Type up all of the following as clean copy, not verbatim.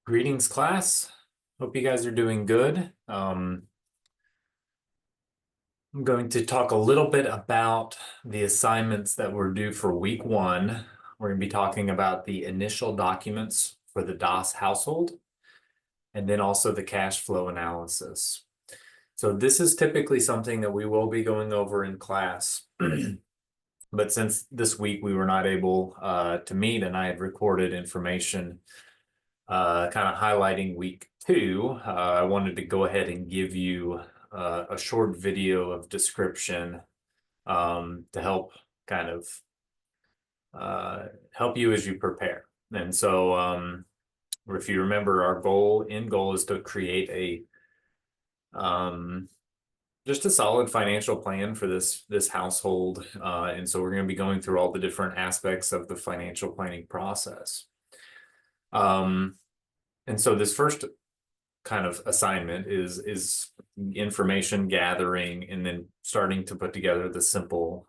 Greetings, class. Hope you guys are doing good. I'm going to talk a little bit about the assignments that were due for week one. We're going to be talking about the initial documents for the DOS household, and then also the cash flow analysis. So this is typically something that we will be going over in class. But since this week we were not able to meet and I had recorded information kind of highlighting week two, I wanted to go ahead and give you a short video of description to help kind of help you as you prepare. And so if you remember, our end goal is to create just a solid financial plan for this household. And so we're going to be going through all the different aspects of the financial planning process. And so this first kind of assignment is information gathering and then starting to put together the simple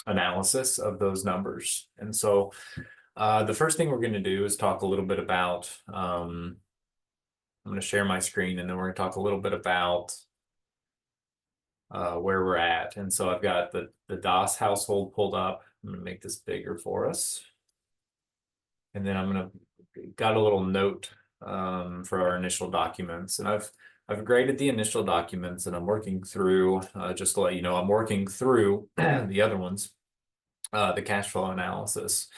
analysis of those numbers. And so the first thing we're going to do is talk a little bit about, I'm going to share my screen and then we're going to talk a little bit about where we're at. And so I've got the DOS household pulled up. I'm going to make this bigger for us. And then I'm going to got a little note for our initial documents, and I've graded the initial documents, and I'm working through just to let you know, I'm working through the other ones, the cash flow analysis.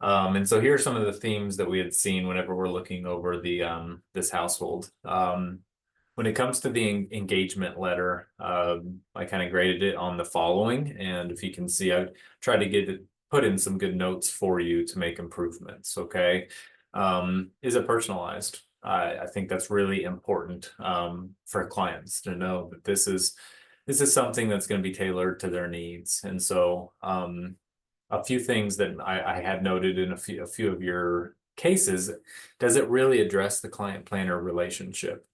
And so here are some of the themes that we had seen whenever we're looking over the this household. When it comes to the engagement letter, I kind of graded it on the following, and if you can see, I tried to put in some good notes for you to make improvements. Okay. Is it personalized? I think that's really important for clients to know that this is something that's going to be tailored to their needs. And so a few things that I had noted in a few of your cases, does it really address the client planner relationship?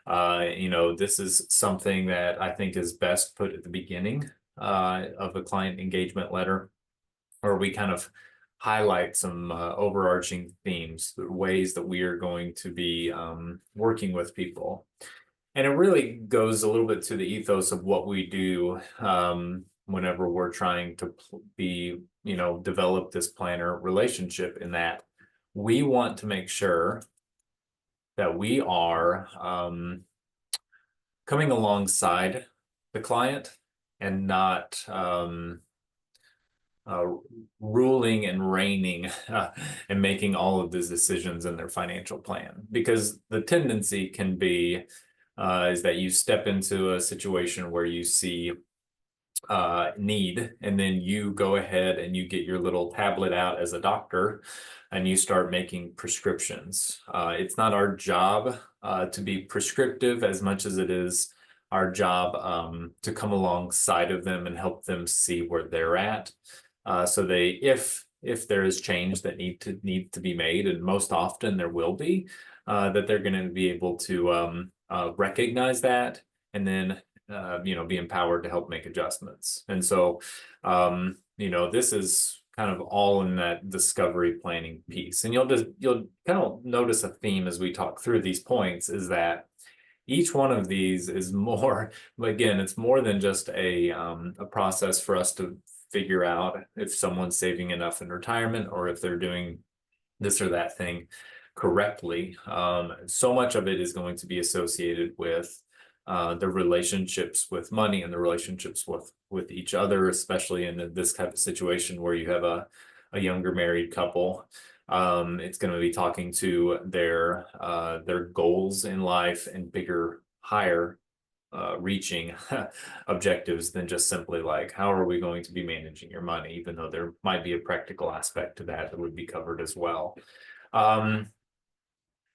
This is something that I think is best put at the beginning of a client engagement letter, where we kind of highlight some overarching themes, the ways that we are going to be working with people. And it really goes a little bit to the ethos of what we do whenever we're trying to develop this planner relationship, in that we want to make sure that we are coming alongside the client and not ruling and reigning and making all of these decisions in their financial plan. Because the tendency can be is that you step into a situation where you see need, and then you go ahead and you get your little tablet out as a doctor and you start making prescriptions. It's not our job to be prescriptive as much as it is our job to come alongside of them and help them see where they're at. So if there is change that need to be made, and most often there will be, that they're going to be able to recognize that, and then be empowered to help make adjustments. And so this is kind of all in that discovery planning piece. And you'll kind of notice a theme as we talk through these points, is that each one of these is more, again, it's more than just a process for us to figure out if someone's saving enough in retirement or if they're doing this or that thing correctly. So much of it is going to be associated with the relationships with money and the relationships with each other, especially in this type of situation where you have a younger married couple. It's going to be talking to their goals in life and bigger, higher reaching objectives than just simply like, how are we going to be managing your money, even though there might be a practical aspect to that would be covered as well.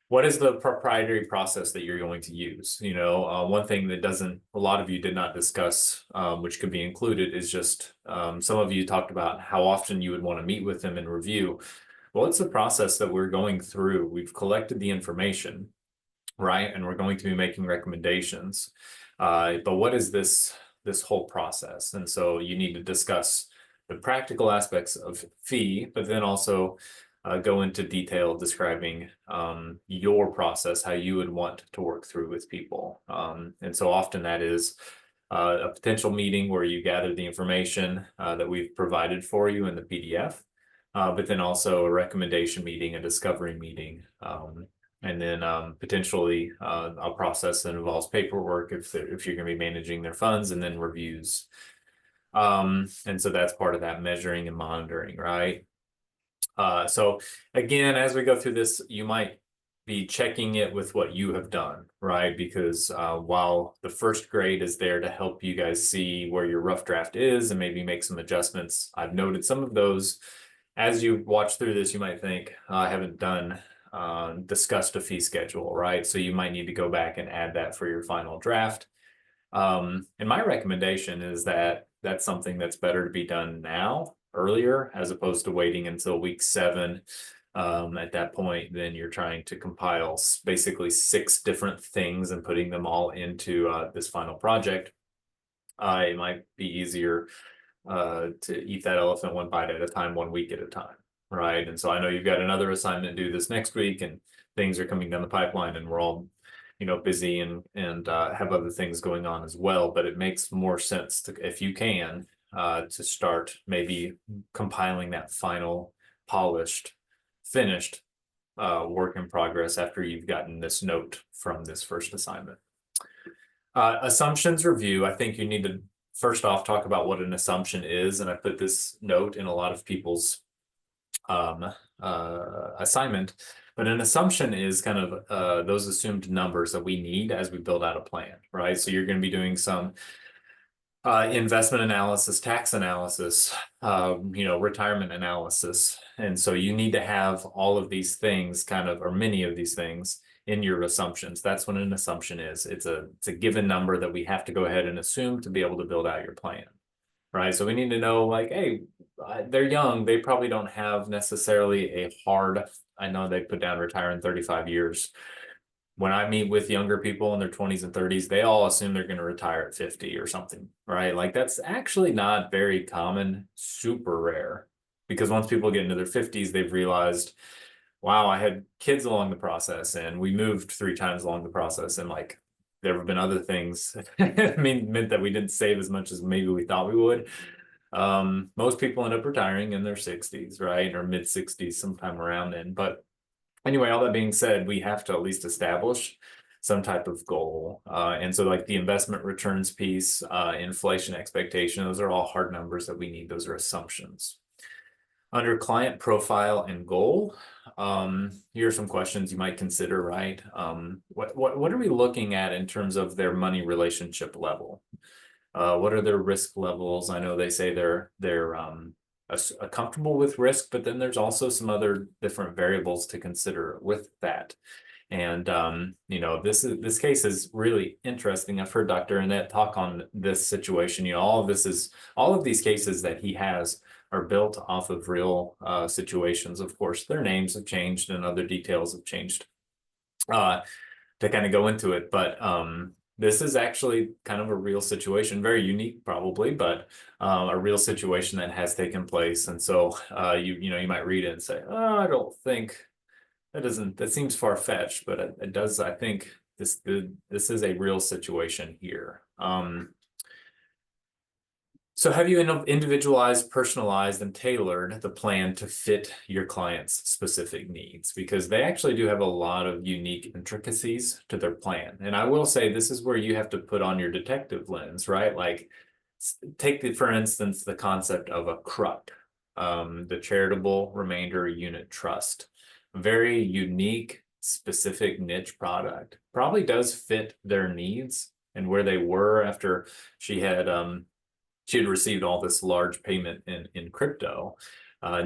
What is the proprietary process that you're going to use? One thing that a lot of you did not discuss, which could be included, is just some of you talked about how often you would want to meet with them and review. Well, it's the process that we're going through. We've collected the information, right? And we're going to be making recommendations. But what is this whole process? And so you need to discuss the practical aspects of fee, but then also go into detail describing your process, how you would want to work through with people. And so often that is a potential meeting where you gather the information that we've provided for you in the PDF, but then also a recommendation meeting, a discovery meeting, and then potentially a process that involves paperwork if you're going to be managing their funds, and then reviews. And so that's part of that measuring and monitoring, right? So again, as we go through this, you might be checking it with what you have done, right? Because while the first grade is there to help you guys see where your rough draft is and maybe make some adjustments, I've noted some of those. As you watch through this, you might think, I haven't discussed a fee schedule, right? So you might need to go back and add that for your final draft. And my recommendation is that that's something that's better to be done now, earlier, as opposed to waiting until week 7. At that point, then you're trying to compile basically 6 different things and putting them all into this final project. It might be easier to eat that elephant one bite at a time, 1 week at a time, right? And so I know you've got another assignment due this next week, and things are coming down the pipeline, and we're all busy and have other things going on as well. But it makes more sense to, if you can, to start maybe compiling that final polished, finished work in progress after you've gotten this note from this first assignment. Assumptions review. I think you need to first off talk about what an assumption is, and I put this note in a lot of people's assignment. But an assumption is kind of those assumed numbers that we need as we build out a plan, right? So you're going to be doing some investment analysis, tax analysis, retirement analysis. And so you need to have all of these things or many of these things in your assumptions. That's what an assumption is. It's a given number that we have to go ahead and assume to be able to build out your plan, right? So we need to know, like, hey, they're young. They probably don't have necessarily a hard, I know they put down retire in 35 years. When I meet with younger people in their 20s and 30s, they all assume they're going to retire at 50 or something, right? Like that's actually not very common, super rare, because once people get into their 50s, they've realized, wow, I had kids along the process and we moved 3 times along the process. And like, there have been other things meant that we didn't save as much as maybe we thought we would. Most people end up retiring in their 60s, right? Or mid 60s, sometime around then. But anyway, all that being said, we have to at least establish some type of goal. And so like the investment returns piece, inflation expectation, those are all hard numbers that we need. Those are assumptions. Under client profile and goal, here are some questions you might consider, right? What are we looking at in terms of their money relationship level? What are their risk levels? I know they say they're comfortable with risk, but then there's also some other different variables to consider with that. And this case is really interesting. I've heard Dr. Annette talk on this situation. All of these cases that he has are built off of real situations. Of course, their names have changed and other details have changed to kind of go into it. But this is actually kind of a real situation, very unique probably, but a real situation that has taken place. And so you might read it and say, oh, I don't think that seems far-fetched, but it does. I think this is a real situation here. So have you individualized, personalized, and tailored the plan to fit your client's specific needs? Because they actually do have a lot of unique intricacies to their plan. And I will say this is where you have to put on your detective lens, right? Like take for instance, the concept of a CRUT, the Charitable Remainder Unit Trust. Very unique, specific niche product. Probably does fit their needs and where they were after she had received all this large payment in crypto,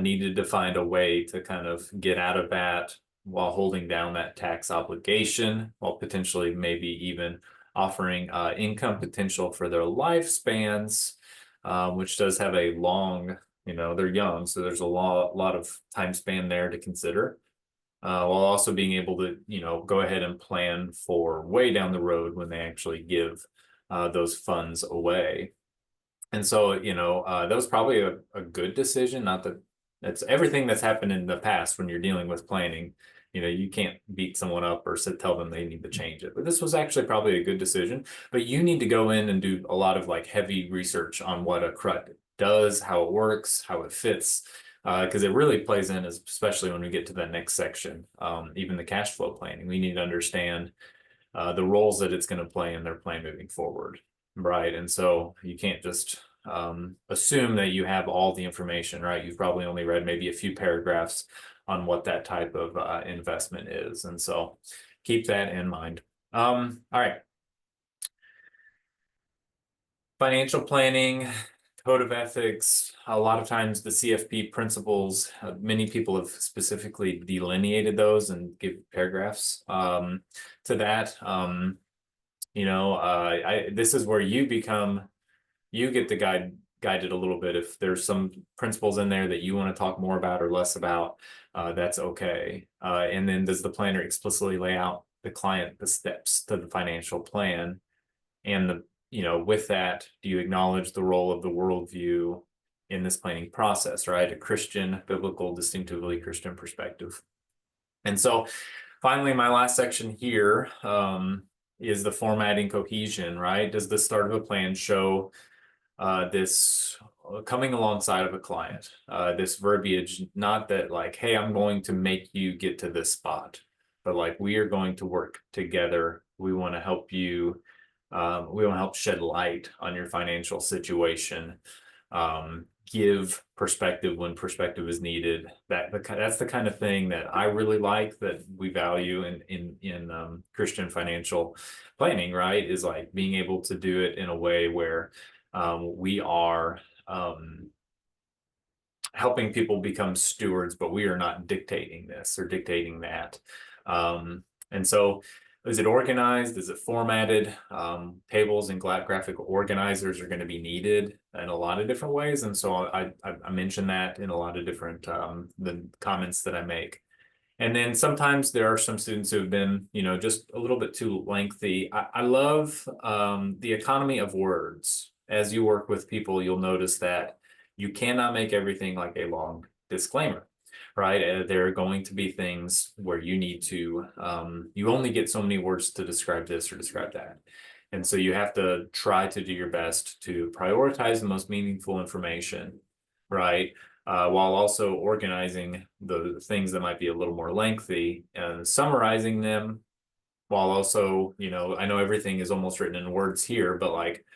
needed to find a way to kind of get out of that while holding down that tax obligation, while potentially maybe even offering income potential for their lifespans, which does have a long, they're young, so there's a lot of time span there to consider, while also being able to, go ahead and plan for way down the road when they actually give those funds away. And so, that was probably a good decision. Not that That's everything that's happened in the past when you're dealing with planning. You can't beat someone up or tell them they need to change it. But this was actually probably a good decision. But you need to go in and do a lot of like heavy research on what a CRUT does, how it works, how it fits, because it really plays in, especially when we get to that next section. Even the cash flow planning, we need to understand the roles that it's going to play in their plan moving forward, right? And so you can't just assume that you have all the information, right? You've probably only read maybe a few paragraphs on what that type of investment is. And so keep that in mind. All right. Financial planning, code of ethics, a lot of times the CFP principles, many people have specifically delineated those and give paragraphs to that. This is where you get the guided a little bit. If there's some principles in there that you want to talk more about or less about, that's okay. And then does the planner explicitly lay out the steps to the financial plan? And with that, do you acknowledge the role of the worldview in this planning process, right? A Christian, biblical, distinctively Christian perspective. And so finally, my last section here is the formatting cohesion, right? Does the start of a plan show this coming alongside of a client, this verbiage, not that like, hey, I'm going to make you get to this spot, but like, we are going to work together. We want to help you. We want to help shed light on your financial situation, give perspective when perspective is needed. That's the kind of thing that I really like, that we value in Christian financial planning, right? Is like being able to do it in a way where we are helping people become stewards, but we are not dictating this or dictating that. And so is it organized? Is it formatted? Tables and graphic organizers are going to be needed in a lot of different ways. And so I mentioned that in a lot of different the comments that I make. And then sometimes there are some students who have been, just a little bit too lengthy. I love the economy of words. As you work with people, you'll notice that you cannot make everything like a long disclaimer, right? There are going to be things where you need to, you only get so many words to describe this or describe that. And so you have to try to do your best to prioritize the most meaningful information, right? While also organizing the things that might be a little more lengthy and summarizing them, while also, I know everything is almost written in words here, but like,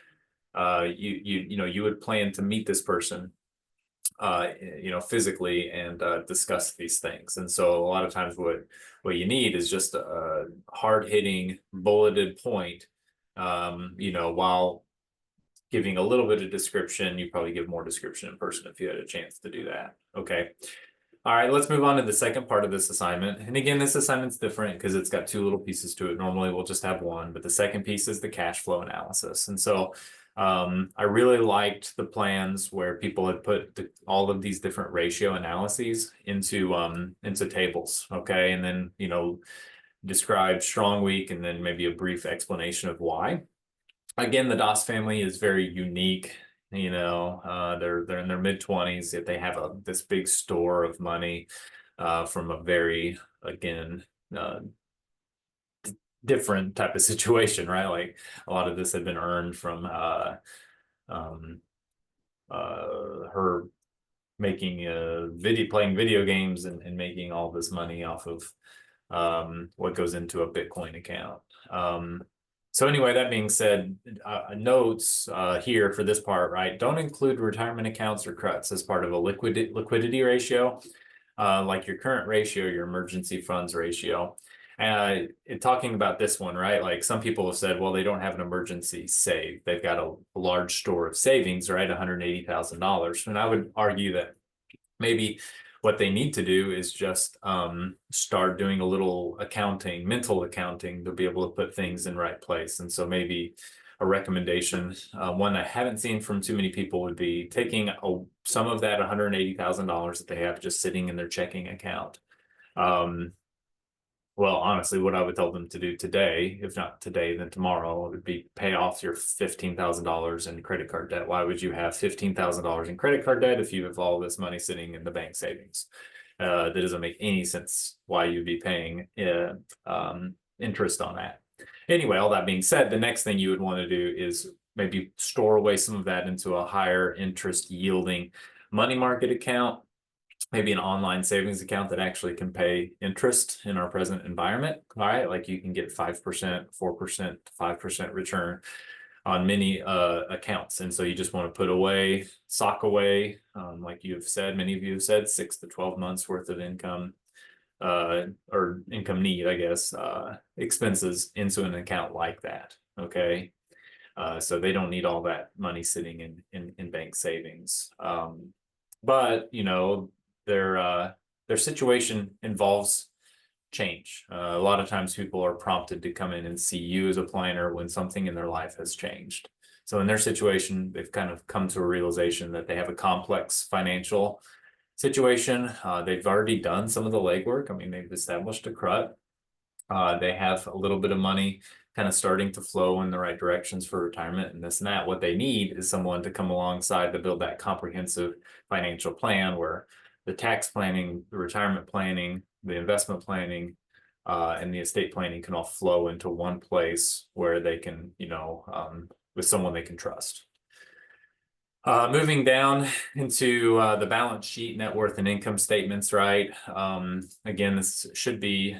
you would plan to meet this person physically and discuss these things. And so a lot of times what you need is just a hard-hitting bulleted point, while giving a little bit of description. You probably give more description in person if you had a chance to do that. Okay. All right, let's move on to the second part of this assignment. And again, this assignment's different because it's got two little pieces to it. Normally we'll just have one, but the second piece is the cash flow analysis. And so I really liked the plans where people had put all of these different ratio analyses into tables. Okay. And then, describe strong, weak, and then maybe a brief explanation of why. Again, the Doss family is very unique. They're in their mid-20s, yet they have this big store of money from a very, again, different type of situation, right? Like a lot of this had been earned from her making playing video games and making all this money off of what goes into a Bitcoin account. So anyway, that being said, notes here for this part, right? Don't include retirement accounts or CRUTs as part of a liquidity ratio, like your current ratio, your emergency funds ratio. Talking about this one, right? Like some people have said, well, they don't have an emergency save. They've got a large store of savings, right? $180,000. And I would argue that maybe what they need to do is just start doing a little mental accounting to be able to put things in right place. And so maybe a recommendation, one I haven't seen from too many people, would be taking some of that $180,000 that they have just sitting in their checking account, Well, honestly, what I would tell them to do today, if not today, then tomorrow, would be pay off your $15,000 in credit card debt. Why would you have $15,000 in credit card debt if you have all this money sitting in the bank savings? That doesn't make any sense why you'd be paying interest on that. Anyway, all that being said, the next thing you would want to do is maybe store away some of that into a higher interest yielding money market account, maybe an online savings account that actually can pay interest in our present environment. All right, like you can get 5%, 4%, 5% return on many accounts. And so you just want to put away, sock away, like you have said, many of you have said, 6 to 12 months worth of income or income need, I guess, expenses into an account like that. Okay. So they don't need all that money sitting in bank savings. But you know, their situation involves change. A lot of times people are prompted to come in and see you as a planner when something in their life has changed. So in their situation, they've kind of come to a realization that they have a complex financial situation. They've already done some of the legwork. I mean, they've established a CRUT. They have a little bit of money kind of starting to flow in the right directions for retirement and this and that. What they need is someone to come alongside to build that comprehensive financial plan where the tax planning, the retirement planning, the investment planning, and the estate planning can all flow into one place where they can, you know, with someone they can trust. Moving down into the balance sheet, net worth and income statements, right? Again, this should be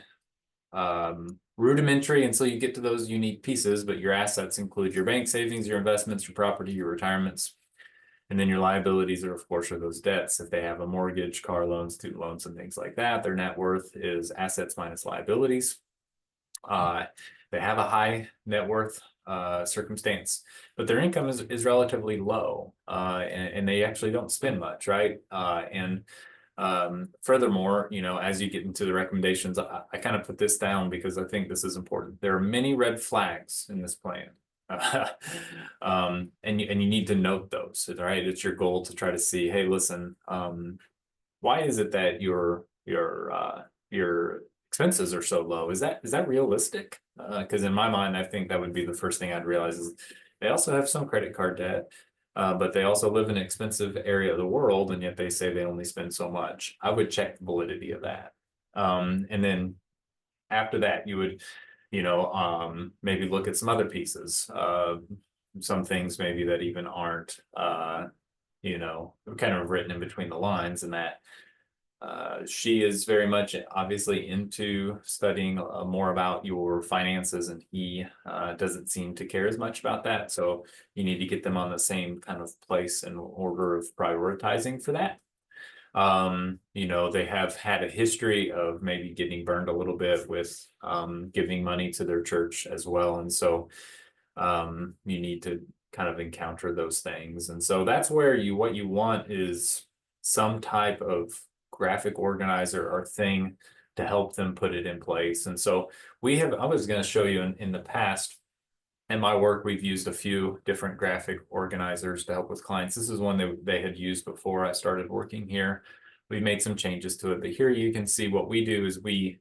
rudimentary until you get to those unique pieces, but your assets include your bank savings, your investments, your property, your retirements, and then your liabilities are, of course, are those debts. If they have a mortgage, car loans, student loans, and things like that, their net worth is assets minus liabilities. They have a high net worth circumstance, but their income is relatively low, and they actually don't spend much, right? Furthermore, you know, as you get into the recommendations, I kind of put this down because I think this is important. There are many red flags in this plan. And you need to note those, right? It's your goal to try to see, hey, listen, why is it that your expenses are so low? Is that realistic? Because in my mind, I think that would be the first thing I'd realize is they also have some credit card debt. But they also live in an expensive area of the world, and yet they say they only spend so much. I would check the validity of that. And then after that, you would, you know, maybe look at some other pieces, some things maybe that even aren't, you know, kind of written in between the lines, and that she is very much obviously into studying more about your finances, and he doesn't seem to care as much about that. So you need to get them on the same kind of place and order of prioritizing for that. You know, they have had a history of maybe getting burned a little bit with giving money to their church as well. And so you need to kind of encounter those things. And so that's where what you want is some type of graphic organizer or thing to help them put it in place. And so I was going to show you in the past, in my work, we've used a few different graphic organizers to help with clients. This is one that they had used before I started working here. We made some changes to it, but here you can see what we do is we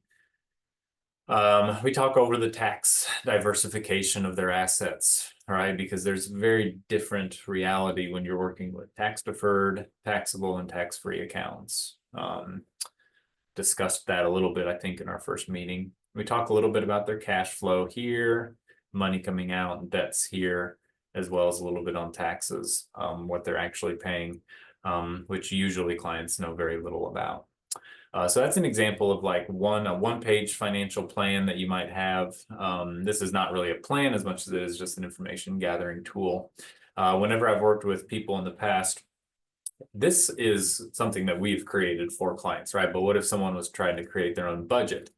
talk over the tax diversification of their assets, right? Because there's very different reality when you're working with tax deferred, taxable, and tax-free accounts. Discussed that a little bit, I think, in our first meeting. We talk a little bit about their cash flow here, money coming out, and debts here, as well as a little bit on taxes, what they're actually paying, which usually clients know very little about. So that's an example of like a one-page financial plan that you might have. This is not really a plan as much as it is just an information gathering tool. Whenever I've worked with people in the past, this is something that we've created for clients, right? But what if someone was trying to create their own budget,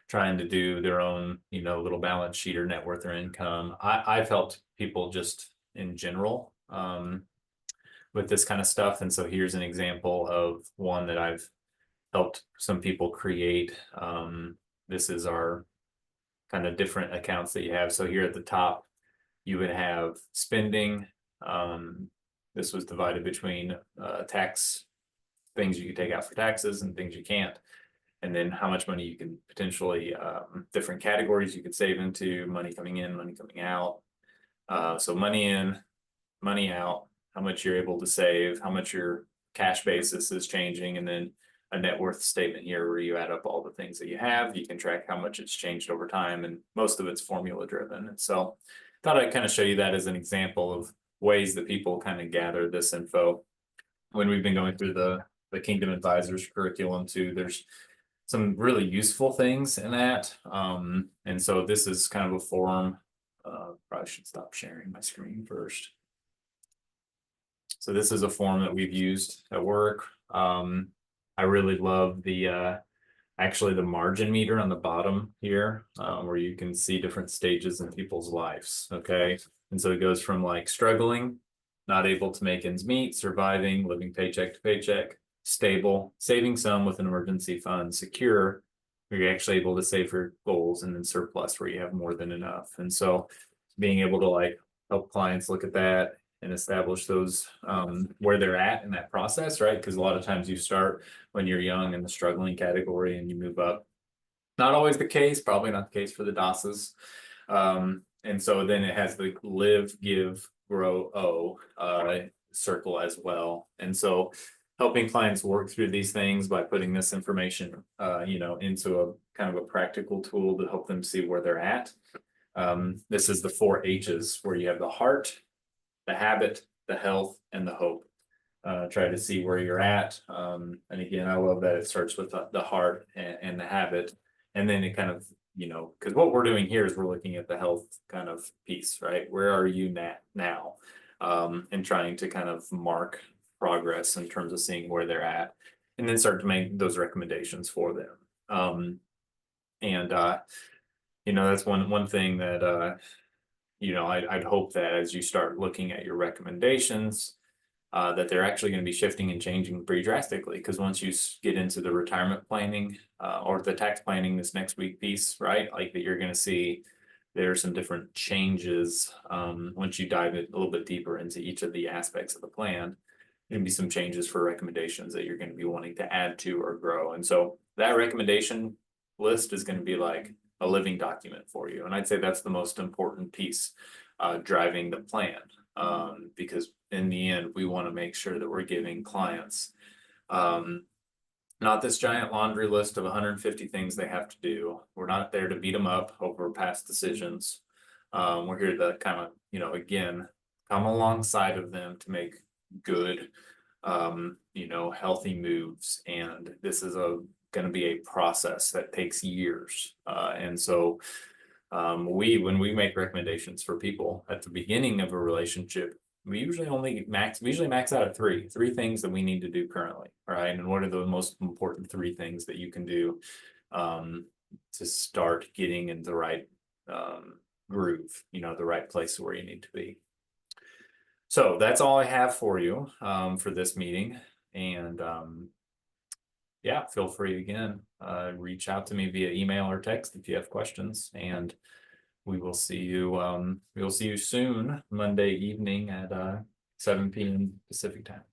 trying to do their own, you know, little balance sheet or net worth or income? I've helped people just in general with this kind of stuff. And so here's an example of one that I've helped some people create. This is our kind of different accounts that you have. So here at the top, you would have spending. This was divided between tax things you can take out for taxes and things you can't. and then how much money you can potentially, different categories you could save into, money coming in, money coming out. So money in, money out, how much you're able to save, how much your cash basis is changing, and then a net worth statement here where you add up all the things that you have. You can track how much it's changed over time, and most of it's formula driven. And so thought I'd kind of show you that as an example of ways that people kind of gather this info. When we've been going through the Kingdom Advisors curriculum too, there's some really useful things in that. And so this is kind of a forum. Probably should stop sharing my screen first. So this is a form that we've used at work. I really love the actually the margin meter on the bottom here, where you can see different stages in people's lives. Okay. And so it goes from like struggling, not able to make ends meet, surviving, living paycheck to paycheck, stable, saving some with an emergency fund, secure, where you're actually able to save for goals, and then surplus where you have more than enough. And so being able to like help clients look at that and establish those where they're at in that process, right? Because a lot of times you start when you're young in the struggling category and you move up. Not always the case, probably not the case for the DOSes. And so then it has the live, give, grow, circle as well. And so helping clients work through these things by putting this information, into a kind of a practical tool to help them see where they're at. This is the 4 H's, where you have the heart, the habit, the health, and the hope. Try to see where you're at. And again, I love that it starts with the heart and the habit. And then it kind of, because what we're doing here is we're looking at the health kind of piece, right? Where are you now? And trying to kind of mark progress in terms of seeing where they're at, and then start to make those recommendations for them. That's one thing that, I'd hope that as you start looking at your recommendations, that they're actually going to be shifting and changing pretty drastically. Because once you get into the retirement planning or the tax planning this next week piece, right, like that, you're going to see there are some different changes once you dive a little bit deeper into each of the aspects of the plan. Going to be some changes for recommendations that you're going to be wanting to add to or grow. And so that recommendation list is going to be like a living document for you. And I'd say that's the most important piece driving the plan, because in the end, we want to make sure that we're giving clients not this giant laundry list of 150 things they have to do. We're not there to beat them up over past decisions. We're here to kind of, again, come alongside of them to make good, healthy moves. And this is going to be a process that takes years. And so when we make recommendations for people at the beginning of a relationship, we usually max out at three things that we need to do currently. Right. And what are the most important 3 things that you can do to start getting in the right groove, the right place where you need to be. So that's all I have for you for this meeting. And yeah, feel free again, reach out to me via email or text if you have questions, and we will see you soon, Monday evening at 7 p.m. Pacific time.